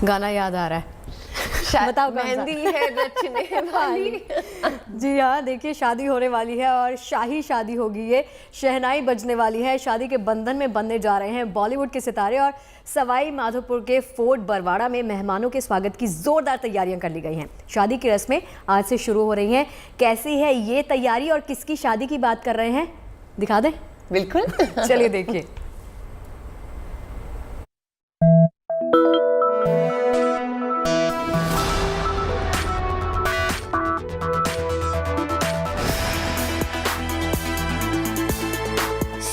गाना याद आ रहा है। बताओ मेहंदी है रचने वाली। जी हाँ, देखिए शादी होने वाली है और शाही शादी होगी। ये शहनाई बजने वाली है। शादी के बंधन में बंधने जा रहे हैं बॉलीवुड के सितारे और सवाई माधोपुर के फोर्ट बरवाड़ा में मेहमानों के स्वागत की जोरदार तैयारियां कर ली गई हैं। शादी की रस्में आज से शुरू हो रही हैं। कैसी है ये तैयारी और किसकी शादी की बात कर रहे हैं, दिखा दें? बिल्कुल। चलिए देखिए।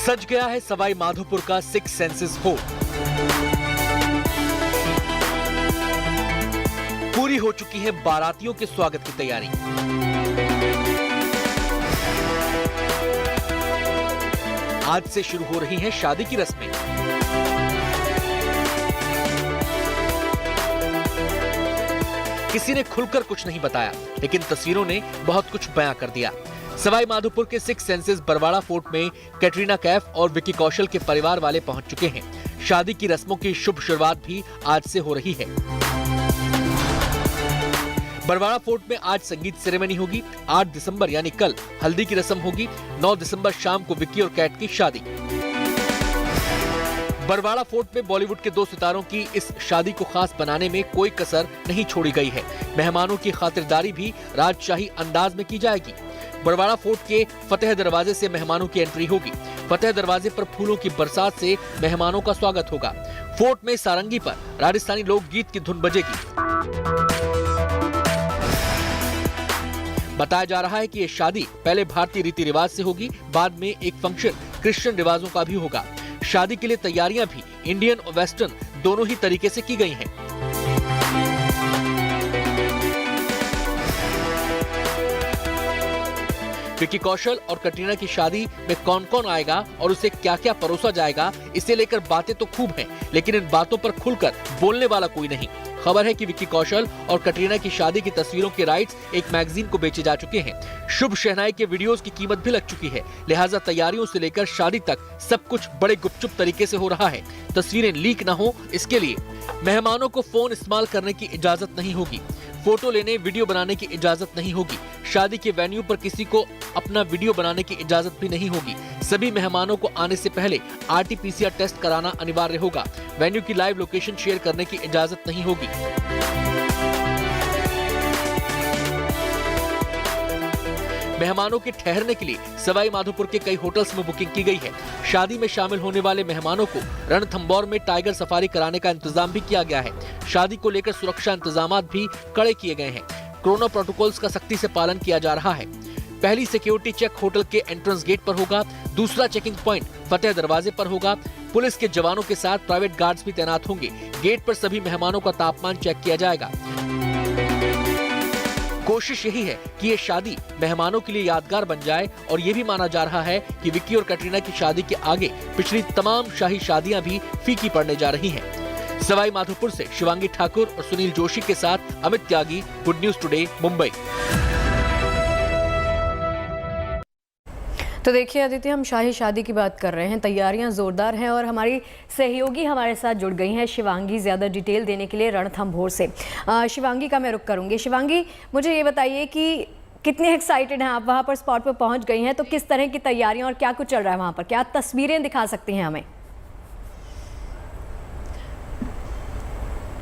सज गया है सवाई माधोपुर का सिक्स सेंसेस फोर्ट। पूरी हो चुकी है बारातियों के स्वागत की तैयारी। आज से शुरू हो रही हैं शादी की रस्में। किसी ने खुलकर कुछ नहीं बताया, लेकिन तस्वीरों ने बहुत कुछ बयां कर दिया। सवाई माधोपुर के सिक्स सेंसेस बरवाड़ा फोर्ट में कैटरीना कैफ और विकी कौशल के परिवार वाले पहुंच चुके हैं। शादी की रस्मों की शुभ शुरुआत भी आज से हो रही है। बरवाड़ा फोर्ट में आज संगीत सेरेमनी होगी। 8 दिसंबर यानी कल हल्दी की रस्म होगी। 9 दिसंबर शाम को विक्की और कैट की शादी। बरवाड़ा फोर्ट में बॉलीवुड के 2 सितारों की इस शादी को खास बनाने में कोई कसर नहीं छोड़ी गई है। मेहमानों की खातिरदारी भी राजशाही अंदाज में की जाएगी। बरवाड़ा फोर्ट के फतेह दरवाजे से मेहमानों की एंट्री होगी। फतेह दरवाजे पर फूलों की बरसात से मेहमानों का स्वागत होगा। फोर्ट में सारंगी पर राजस्थानी लोकगीत की धुन बजेगी। बताया जा रहा है कि ये शादी पहले भारतीय रीति रिवाज से होगी, बाद में एक फंक्शन क्रिश्चियन रिवाजों का भी होगा। शादी के लिए तैयारियां भी इंडियन और वेस्टर्न दोनों ही तरीके से की गई हैं। विकी कौशल और कटरीना की शादी में कौन कौन आएगा और उसे क्या क्या परोसा जाएगा, इसे लेकर बातें तो खूब हैं, लेकिन इन बातों पर खुलकर बोलने वाला कोई नहीं। खबर है कि विकी कौशल और कटरीना की शादी की तस्वीरों के राइट्स एक मैगजीन को बेचे जा चुके हैं। शुभ शहनाई के वीडियोस की कीमत भी लग चुकी है, लिहाजा तैयारियों से लेकर शादी तक सब कुछ बड़े गुपचुप तरीके से हो रहा है। तस्वीरें लीक न हो, इसके लिए मेहमानों को फोन इस्तेमाल करने की इजाजत नहीं होगी। फोटो लेने, वीडियो बनाने की इजाजत नहीं होगी। शादी के वेन्यू पर किसी को अपना वीडियो बनाने की इजाजत भी नहीं होगी। सभी मेहमानों को आने से पहले RT-PCR टेस्ट कराना अनिवार्य होगा। वेन्यू की लाइव लोकेशन शेयर करने की इजाजत नहीं होगी। मेहमानों के ठहरने के लिए सवाई माधोपुर के कई होटल्स में बुकिंग की गई है। शादी में शामिल होने वाले मेहमानों को रणथंभौर में टाइगर सफारी कराने का इंतजाम भी किया गया है। शादी को लेकर सुरक्षा इंतजाम भी कड़े किए गए हैं। कोरोना प्रोटोकॉल्स का सख्ती से पालन किया जा रहा है। पहली सिक्योरिटी चेक होटल के एंट्रेंस गेट पर होगा। दूसरा चेकिंग पॉइंट फतेह दरवाजे पर होगा। पुलिस के जवानों के साथ प्राइवेट गार्ड्स भी तैनात होंगे। गेट पर सभी मेहमानों का तापमान चेक किया जाएगा। कोशिश यही है कि ये शादी मेहमानों के लिए यादगार बन जाए और ये भी माना जा रहा है कि विक्की और कटरीना की शादी के आगे पिछली तमाम शाही शादियां भी फीकी पड़ने जा रही हैं। सवाई माधोपुर से शिवांगी ठाकुर और सुनील जोशी के साथ अमित त्यागी, गुड न्यूज टुडे, मुंबई। तो देखिए आदित्य, हम शाही शादी की बात कर रहे हैं, तैयारियां जोरदार हैं और हमारी सहयोगी हमारे साथ जुड़ गई हैं शिवांगी ज़्यादा डिटेल देने के लिए रणथंभौर से। शिवांगी का मैं रुख करूंगी। शिवांगी, मुझे ये बताइए कि कितने एक्साइटेड हैं आप? वहां पर स्पॉट पर पहुंच गई हैं, तो किस तरह की तैयारियां और क्या कुछ चल रहा है वहां पर? क्या तस्वीरें दिखा सकती हैं हमें?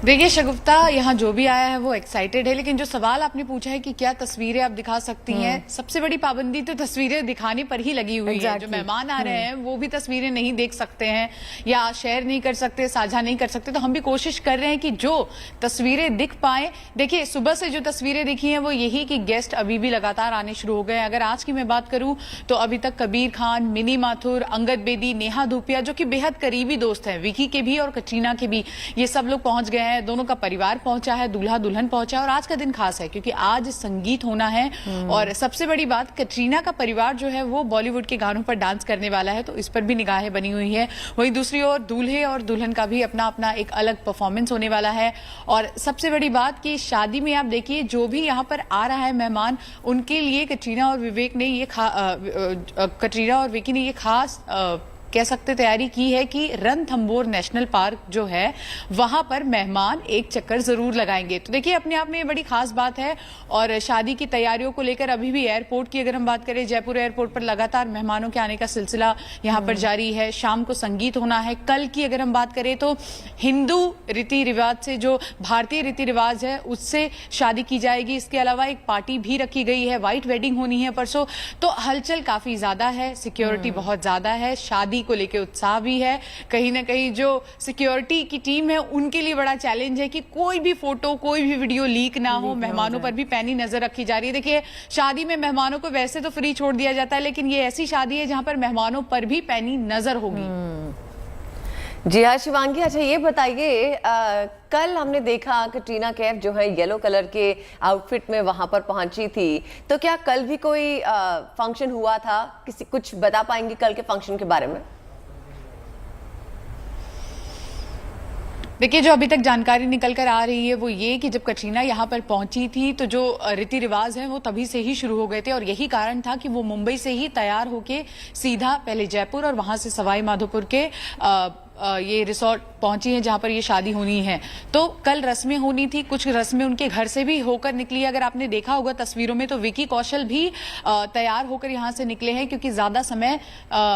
देखिए शगुफ्ता, यहाँ जो भी आया है वो एक्साइटेड है, लेकिन जो सवाल आपने पूछा है कि क्या तस्वीरें आप दिखा सकती हैं, सबसे बड़ी पाबंदी तो तस्वीरें दिखाने पर ही लगी हुई है। जो मेहमान आ रहे हैं वो भी तस्वीरें नहीं देख सकते हैं या शेयर नहीं कर सकते, साझा नहीं कर सकते। तो हम भी कोशिश कर रहे हैं कि जो तस्वीरें दिख पाए। देखिए सुबह से जो तस्वीरें दिखी हैं वो यही कि गेस्ट अभी भी लगातार आने शुरू हो गए हैं। अगर आज की मैं बात करूं तो अभी तक कबीर खान, मिनी माथुर, अंगद बेदी, नेहा धूपिया, जो कि बेहद करीबी दोस्त हैं विकी के भी और कटरीना के भी, ये सब लोग पहुंच गए हैं। दोनों का परिवार पहुंचा है, दूल्हा दुल्हन पहुंचा है और आज का दिन खास है क्योंकि आज संगीत होना है। और सबसे बड़ी बात, कटरीना का परिवार जो है वो बॉलीवुड के गानों पर डांस करने वाला है, तो इस पर भी निगाहें बनी हुई है। वहीं दूसरी ओर दूल्हे और दुल्हन का भी अपना अपना एक अलग परफॉर्मेंस होने वाला है। और सबसे बड़ी बात कि शादी में आप देखिए जो भी यहाँ पर आ रहा है मेहमान, उनके लिए कटरीना और विकी ने ये खास कह सकते तैयारी की है कि रणथंभौर नेशनल पार्क जो है वहां पर मेहमान एक चक्कर जरूर लगाएंगे। तो देखिए अपने आप में ये बड़ी खास बात है। और शादी की तैयारियों को लेकर अभी भी एयरपोर्ट की अगर हम बात करें, जयपुर एयरपोर्ट पर लगातार मेहमानों के आने का सिलसिला यहाँ पर जारी है। शाम को संगीत होना है। कल की अगर हम बात करें तो हिंदू रीति रिवाज से, जो भारतीय रीति रिवाज है उससे शादी की जाएगी। इसके अलावा एक पार्टी भी रखी गई है, व्हाइट वेडिंग होनी है परसों। तो हलचल काफी ज्यादा है, सिक्योरिटी बहुत ज्यादा है, शादी को लेकर उत्साह भी है। कहीं ना कहीं जो सिक्योरिटी की टीम है उनके लिए बड़ा चैलेंज है कि कोई भी फोटो, कोई भी वीडियो लीक ना हो। मेहमानों पर भी पैनी नजर रखी जा रही है। देखिए शादी में मेहमानों को वैसे तो फ्री छोड़ दिया जाता है, लेकिन ये ऐसी शादी है जहां पर मेहमानों पर भी पैनी नजर होगी। जी हाँ शिवांगी, अच्छा ये बताइए, कल हमने देखा कटरीना कैफ जो है येलो कलर के आउटफिट में वहां पर पहुंची थी, तो क्या कल भी कोई फंक्शन हुआ था? कुछ बता पाएंगे कल के फंक्शन के बारे में? देखिए जो अभी तक जानकारी निकल कर आ रही है वो ये कि जब कटरीना यहाँ पर पहुंची थी तो जो रीति रिवाज है वो तभी से ही शुरू हो गए थे, और यही कारण था कि वो मुंबई से ही तैयार होके सीधा पहले जयपुर और वहां से सवाई माधोपुर के ये रिसोर्ट पहुंची है जहां पर ये शादी होनी है। तो कल रस्में होनी थी, कुछ रस्में उनके घर से भी होकर निकली। अगर आपने देखा होगा तस्वीरों में तो विकी कौशल भी तैयार होकर यहां से निकले हैं, क्योंकि ज्यादा समय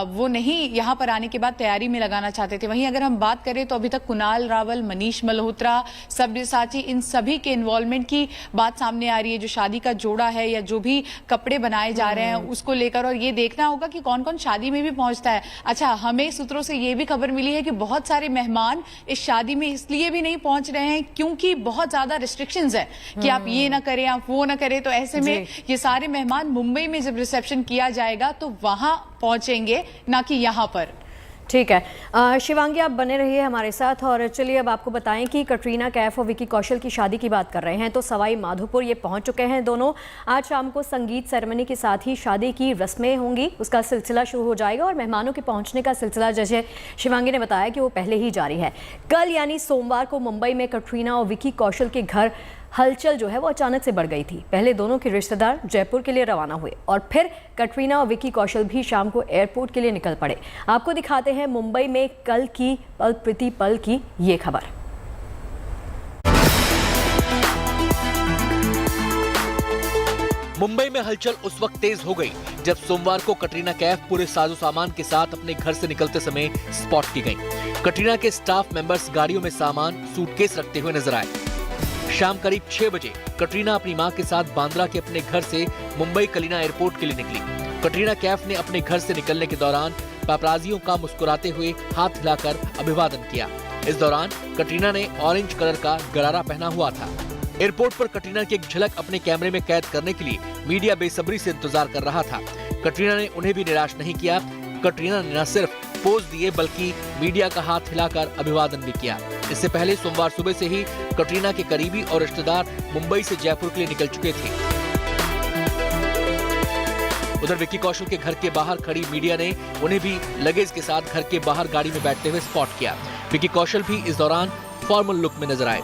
वो नहीं यहां पर आने के बाद तैयारी में लगाना चाहते थे। वहीं अगर हम बात करें तो अभी तक कुणाल रावल, मनीष मल्होत्रा, सब्यसाची, इन सभी के इन्वॉल्वमेंट की बात सामने आ रही है। जो शादी का जोड़ा है या जो भी कपड़े बनाए जा रहे हैं उसको लेकर, और ये देखना होगा कि कौन कौन शादी में भी पहुंचता है। अच्छा, हमें सूत्रों से ये भी खबर मिली है कि बहुत सारे मेहमान इस शादी में इसलिए भी नहीं पहुंच रहे हैं क्योंकि बहुत ज्यादा रिस्ट्रिक्शंस है कि आप ये ना करें, आप वो ना करें। तो ऐसे में ये सारे मेहमान मुंबई में जब रिसेप्शन किया जाएगा तो वहां पहुंचेंगे, ना कि यहां पर। ठीक है शिवांगी, आप बने रहिए हमारे साथ। और चलिए अब आपको बताएं कि कटरीना कैफ और विकी कौशल की शादी की बात कर रहे हैं तो सवाई माधोपुर ये पहुंच चुके हैं दोनों। आज शाम को संगीत सेरेमनी के साथ ही शादी की रस्में होंगी, उसका सिलसिला शुरू हो जाएगा। और मेहमानों के पहुंचने का सिलसिला जैसे शिवांगी ने बताया कि वो पहले ही जारी है। कल यानी सोमवार को मुंबई में कटरीना और विकी कौशल के घर हलचल जो है वो अचानक से बढ़ गई थी। पहले दोनों के रिश्तेदार जयपुर के लिए रवाना हुए और फिर कटरीना और विकी कौशल भी शाम को एयरपोर्ट के लिए निकल पड़े। आपको दिखाते हैं मुंबई में कल की पल प्रति पल की ये खबर। मुंबई में हलचल उस वक्त तेज हो गई जब सोमवार को कटरीना कैफ पूरे साजो सामान के साथ अपने घर से निकलते समय स्पॉट की गईं। कटरीना के स्टाफ मेंबर्स गाड़ियों में सामान, सूटकेस रखते हुए नजर आए। शाम करीब 6 बजे कटरीना अपनी मां के साथ बांद्रा के अपने घर से मुंबई कलीना एयरपोर्ट के लिए निकली। कटरीना कैफ ने अपने घर से निकलने के दौरान पापराजियों का मुस्कुराते हुए हाथ हिलाकर अभिवादन किया। इस दौरान कटरीना ने ऑरेंज कलर का गरारा पहना हुआ था। एयरपोर्ट पर कटरीना की एक झलक अपने कैमरे में कैद करने के लिए मीडिया बेसब्री से इंतजार कर रहा था। कटरीना ने उन्हें भी निराश नहीं किया। कटरीना ने न सिर्फ पोज दिए बल्कि मीडिया का हाथ हिलाकर अभिवादन भी किया। इससे पहले सोमवार सुबह से ही कटरीना के करीबी और रिश्तेदार मुंबई से जयपुर के लिए निकल चुके थे। उधर विकी कौशल के घर के बाहर खड़ी मीडिया ने उन्हें भी लगेज के साथ घर के बाहर गाड़ी में बैठते हुए स्पॉट किया। विकी कौशल भी इस दौरान फॉर्मल लुक में नजर आए।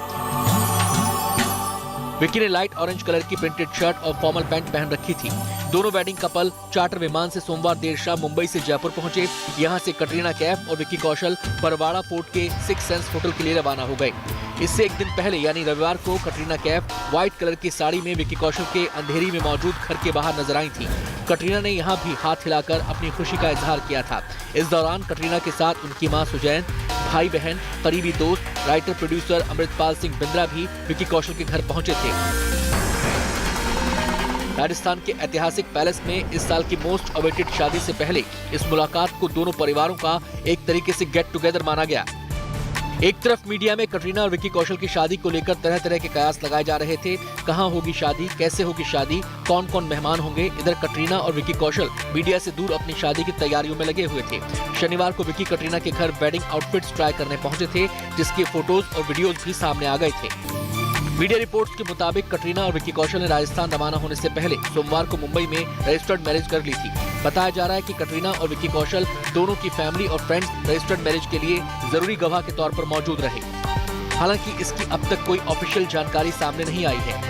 विकी ने लाइट ऑरेंज कलर की प्रिंटेड शर्ट और फॉर्मल पैंट पहन रखी थी। दोनों वेडिंग कपल चार्टर विमान से सोमवार देर शाम मुंबई से जयपुर पहुंचे। यहां से कटरीना कैफ और विकी कौशल बरवाड़ा पोर्ट के 6 सेंस होटल के लिए रवाना हो गए। इससे एक दिन पहले यानी रविवार को कटरीना कैफ व्हाइट कलर की साड़ी में विकी कौशल के अंधेरी में मौजूद घर के बाहर नजर आई थी। कटरीना ने यहां भी हाथ हिलाकर अपनी खुशी का इजहार किया था। इस दौरान कटरीना के साथ उनकी मां सुजैन, भाई बहन, करीबी दोस्त, राइटर प्रोड्यूसर अमृतपाल सिंह बिंद्रा भी विकी कौशल के घर पहुंचे थे। राजस्थान के ऐतिहासिक पैलेस में इस साल की मोस्ट अवेटेड शादी से पहले इस मुलाकात को दोनों परिवारों का एक तरीके से गेट टुगेदर माना गया। एक तरफ मीडिया में कटरीना और विकी कौशल की शादी को लेकर तरह तरह के कयास लगाए जा रहे थे। कहां होगी शादी, कैसे होगी शादी, कौन कौन मेहमान होंगे। इधर कटरीना और विकी कौशल मीडिया से दूर अपनी शादी की तैयारियों में लगे हुए थे। शनिवार को विकी कटरीना के घर वेडिंग आउटफिट्स ट्राई करने पहुंचे थे, जिसके फोटोज और वीडियोज भी सामने आ गए थे। मीडिया रिपोर्ट्स के मुताबिक कटरीना और विकी कौशल ने राजस्थान रवाना होने से पहले सोमवार को मुंबई में रजिस्टर्ड मैरिज कर ली थी। बताया जा रहा है कि कटरीना और विकी कौशल दोनों की फैमिली और फ्रेंड्स रजिस्टर्ड मैरिज के लिए जरूरी गवाह के तौर पर मौजूद रहे। हालांकि इसकी अब तक कोई ऑफिशियल जानकारी सामने नहीं आई है।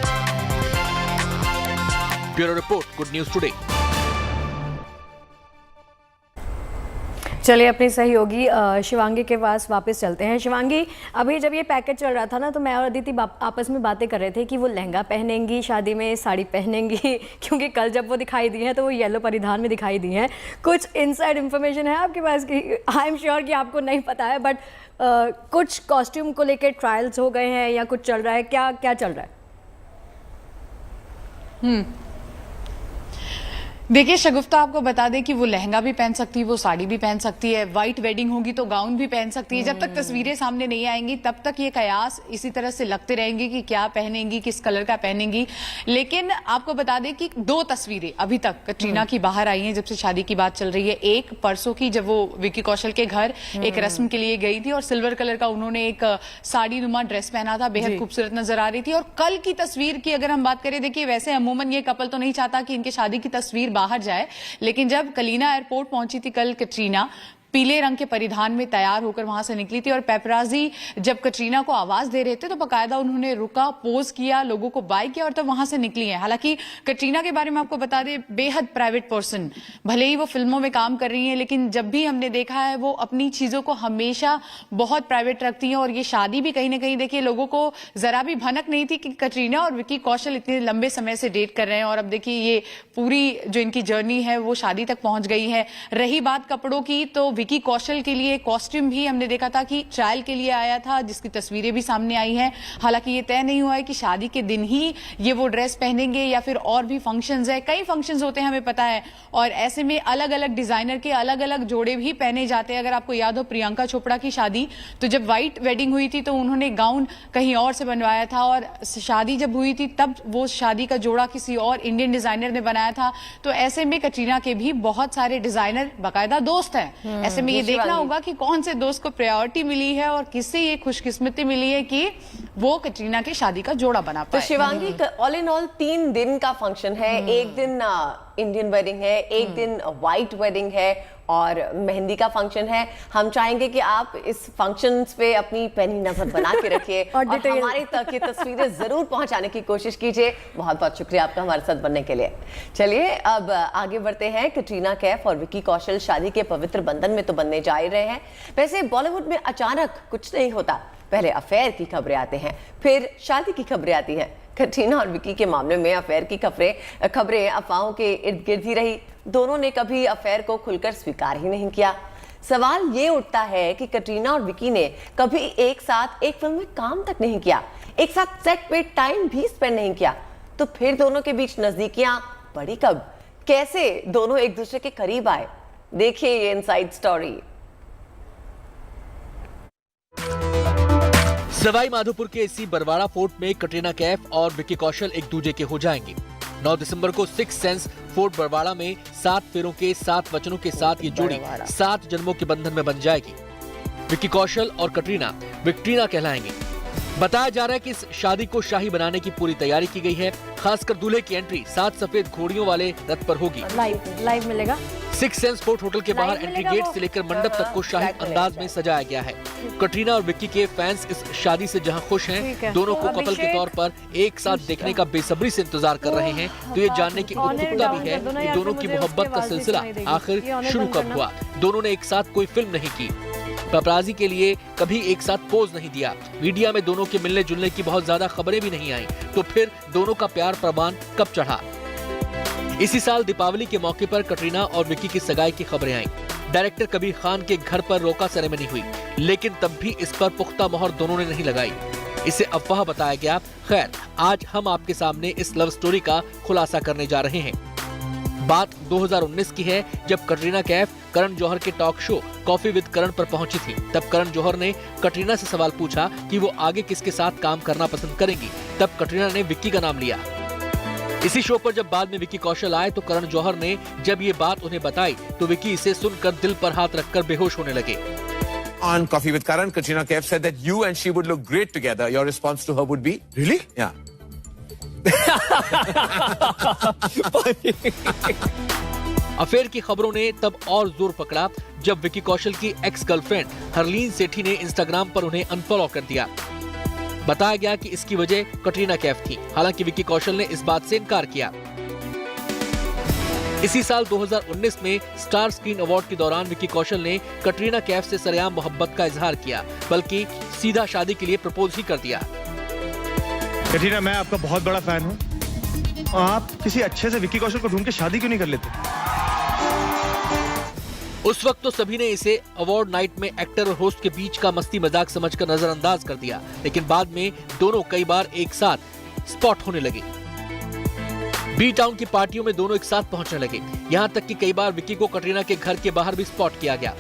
Bureau report, good news today. चलिए अपनी सहयोगी शिवांगी के पास वापस चलते हैं। शिवांगी, अभी जब ये पैकेज चल रहा था ना, तो मैं और अदिति आपस में बातें कर रहे थे कि वो लहंगा पहनेंगी शादी में, साड़ी पहनेंगी क्योंकि कल जब वो दिखाई दी हैं तो वो येलो परिधान में दिखाई दी हैं। कुछ इनसाइड इन्फॉर्मेशन है आपके पास कि आई एम श्योर कि आपको नहीं पता है, बट कुछ कॉस्ट्यूम को लेकर ट्रायल्स हो गए हैं या कुछ चल रहा है, क्या क्या चल रहा है? देखिए शगुफ्ता, आपको बता दें कि वो लहंगा भी पहन सकती है, वो साड़ी भी पहन सकती है, वाइट वेडिंग होगी तो गाउन भी पहन सकती है। जब तक तस्वीरें सामने नहीं आएंगी तब तक ये कयास इसी तरह से लगते रहेंगे कि क्या पहनेंगी, किस कलर का पहनेंगी। लेकिन आपको बता दें कि 2 तस्वीरें अभी तक कटरीना की बाहर आई हैं जब से शादी की बात चल रही है। एक परसों की, जब वो विक्की कौशल के घर एक रस्म के लिए गई थी और सिल्वर कलर का उन्होंने एक साड़ी नुमा ड्रेस पहना था, बेहद खूबसूरत नजर आ रही थी। और कल की तस्वीर की अगर हम बात करें, देखिए वैसे अमूमन ये कपल तो नहीं चाहता कि इनके शादी की तस्वीर बाहर जाए, लेकिन जब कलीना एयरपोर्ट पहुंची थी कल कटरीना, पीले रंग के परिधान में तैयार होकर वहां से निकली थी और पेपराजी जब कटरीना को आवाज दे रहे थे तो बकायदा उन्होंने रुका, पोज किया, लोगों को बाय किया और तब वहां से निकली हैं। हालांकि कटरीना के बारे में आपको बता दें, बेहद प्राइवेट पर्सन, भले ही वो फिल्मों में काम कर रही हैं, लेकिन जब भी हमने देखा है वो अपनी चीजों को हमेशा बहुत प्राइवेट रखती हैं। और ये शादी भी कहीं ना कहीं देखिए लोगों को जरा भी भनक नहीं थी कि कटरीना और विक्की कौशल इतने लंबे समय से डेट कर रहे हैं। और अब देखिए ये पूरी जो इनकी जर्नी है वो शादी तक पहुंच गई है। रही बात कपड़ों की, तो विक्की कौशल के लिए कॉस्ट्यूम भी हमने देखा था कि ट्रायल के लिए आया था, जिसकी तस्वीरें भी सामने आई हैं। हालांकि ये तय नहीं हुआ है कि शादी के दिन ही ये वो ड्रेस पहनेंगे या फिर और भी फंक्शंस है। कई फंक्शंस होते हैं, हमें पता है, और ऐसे में अलग अलग डिजाइनर के अलग अलग जोड़े भी पहने जाते हैं। अगर आपको याद हो प्रियंका चोपड़ा की शादी, तो जब व्हाइट वेडिंग हुई थी तो उन्होंने गाउन कहीं और से बनवाया था, और शादी जब हुई थी तब वो शादी का जोड़ा किसी और इंडियन डिजाइनर ने बनाया था। तो ऐसे में कटरीना के भी बहुत सारे डिजाइनर बाकायदा दोस्त हैं। ऐसे में ये देखना होगा कि कौन से दोस्त को प्रायोरिटी मिली है और किससे ये खुशकिस्मती मिली है कि वो कटरीना की शादी का जोड़ा बना पाए। तो शिवांगी, ऑल इन ऑल 3 दिन का फंक्शन है। एक दिन इंडियन वेडिंग है, एक दिन व्हाइट वेडिंग है और मेहंदी का फंक्शन है। हम चाहेंगे कि आप इस फंक्शंस पे अपनी पैनी नजर बना के रखिए और हमारे तक ये तस्वीरें जरूर पहुंचाने की कोशिश कीजिए। बहुत बहुत शुक्रिया आपका हमारे साथ बनने के लिए। चलिए अब आगे बढ़ते हैं। कटरीना कैफ और विक्की कौशल शादी के पवित्र बंधन में तो बनने जा ही रहे हैं। वैसे बॉलीवुड में अचानक कुछ नहीं होता, पहले अफेयर की खबरें आते हैं, फिर शादी की खबरें आती हैं। कटरीना और विक्की के मामले में अफेयर की खबरें अफवाहों के इर्द गिर्द ही रही। दोनों ने कभी अफेयर को खुलकर स्वीकार ही नहीं किया। सवाल ये उठता है कि कटरीना और विक्की ने कभी एक साथ एक फिल्म में काम तक नहीं किया, एक साथ सेट पे टाइम भी स्पेंड नहीं किया, तो फिर दोनों के बीच नजदीकियां बढ़ी कब? कैसे दोनों एक दूसरे के करीब आए? देखिए ये इनसाइड स्टोरी। सवाई माधोपुर के इसी बरवाड़ा फोर्ट में कटरीना कैफ और विक्की कौशल एक दूजे के हो जाएंगे। 9 दिसंबर को 6 सेंस फोर्ट बरवाड़ा में 7 फेरों के 7 वचनों के साथ ये जोड़ी 7 जन्मों के बंधन में बन जाएगी। विक्की कौशल और कटरीना विक्ट्रीना कहलाएंगे। बताया जा रहा है कि इस शादी को शाही बनाने की पूरी तैयारी की गई है। खासकर दूल्हे की एंट्री 7 सफेद घोड़ियों वाले रथ पर होगी। लाइव मिलेगा। 6 सेंस फोर्ट होटल के बाहर एंट्री गेट से लेकर मंडप तक को शाही अंदाज में सजाया गया है। कटरीना और विक्की के फैंस इस शादी से जहां खुश हैं, दोनों को कपल के तौर पर एक साथ देखने का बेसब्री से इंतजार कर रहे हैं। तो ये जानने की उत्सुकता भी है कि दोनों की मोहब्बत का सिलसिला आखिर शुरू कब हुआ। दोनों ने एक साथ कोई फिल्म नहीं की, पेपराजी के लिए कभी एक साथ पोज नहीं दिया, मीडिया में दोनों के मिलने जुलने की बहुत ज्यादा खबरें भी नहीं आई। तो फिर दोनों का प्यार प्रमाण कब चढ़ा? इसी साल दीपावली के मौके पर कटरीना और विक्की की सगाई की खबरें आईं। डायरेक्टर कबीर खान के घर पर रोका सेरेमनी हुई, लेकिन तब भी इस पर पुख्ता मोहर दोनों ने नहीं लगाई। इसे अफवाह बताया गया। खैर, आज हम आपके सामने इस लव स्टोरी का खुलासा करने जा रहे हैं। बात 2019 की है, जब कटरीना कैफ करण जौहर के टॉक शो कॉफी विद करण पर पहुंची थी। तब करण जौहर ने कटरीना से सवाल पूछा कि वो आगे किसके साथ काम करना पसंद करेंगी। तब कटरीना ने विक्की का नाम लिया। इसी शो पर जब बाद में विक्की कौशल आए तो करण जौहर ने जब ये बात उन्हें बताई तो विक्की इसे सुनकर दिल पर हाथ रखकर बेहोश होने लगे। On Coffee with Karan, Katrina Kaif said that you and she would look great together. Your response to her would be, really? Yeah. Affair की खबरों ने तब और जोर पकड़ा जब विक्की कौशल की एक्स गर्लफ्रेंड हरलीन सेठी ने इंस्टाग्राम पर उन्हें अनफॉलो कर दिया। बताया गया कि इसकी वजह कटरीना कैफ थी। हालांकि विक्की कौशल ने इस बात से इनकार किया। इसी साल 2019 में स्टार स्क्रीन अवार्ड के दौरान विक्की कौशल ने कटरीना कैफ से सरेआम मोहब्बत का इजहार किया, बल्कि सीधा शादी के लिए प्रपोज ही कर दिया। कटरीना, मैं आपका बहुत बड़ा फैन हूँ। आप किसी अच्छे से विक्की कौशल को ढूंढ के शादी क्यों नहीं कर लेते? उस वक्त तो सभी ने इसे अवार्ड नाइट में एक्टर और होस्ट के बीच का मस्ती मजाक समझकर नजरअंदाज कर दिया, लेकिन बाद में दोनों कई बार एक साथ स्पॉट होने लगे। बी टाउन की पार्टियों में दोनों एक साथ पहुंचने लगे, यहां तक कि कई बार विक्की को कटरीना के घर के बाहर भी स्पॉट किया गया।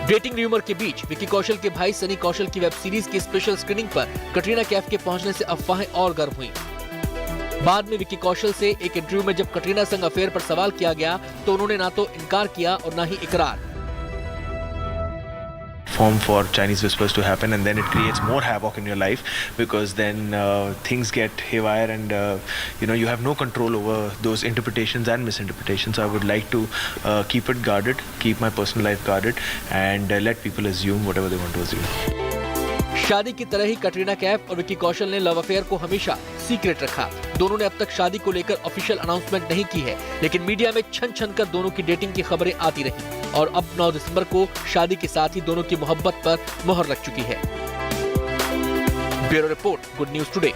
डेटिंग र्यूमर के बीच विक्की कौशल के भाई सनी कौशल की वेब सीरीज की स्पेशल स्क्रीनिंग पर कटरीना कैफ के पहुंचने से अफवाहें और गर्म हुई। बाद में विक्की कौशल से एक इंटरव्यू में जब कटरीना संग अफेयर पर सवाल किया गया तो उन्होंने ना तो इनकार किया और ना ही इकरार। Form for Chinese whispers to happen, and then it creates more havoc in your life, because then things get haywire, and you have no control over those interpretations and misinterpretations. So I would like to keep it guarded, keep my personal life guarded, and let people assume whatever they want to assume. शादी की तरह ही कटरीना कैफ और विक्की कौशल ने love affair को हमेशा secret रखा। दोनों ने अब तक शादी को लेकर ऑफिशियल अनाउंसमेंट नहीं की है, लेकिन मीडिया में छन छन कर दोनों की डेटिंग की खबरें आती रही और अब 9 दिसंबर को शादी के साथ ही दोनों की मोहब्बत पर मोहर लग चुकी है। Bureau report, good news today.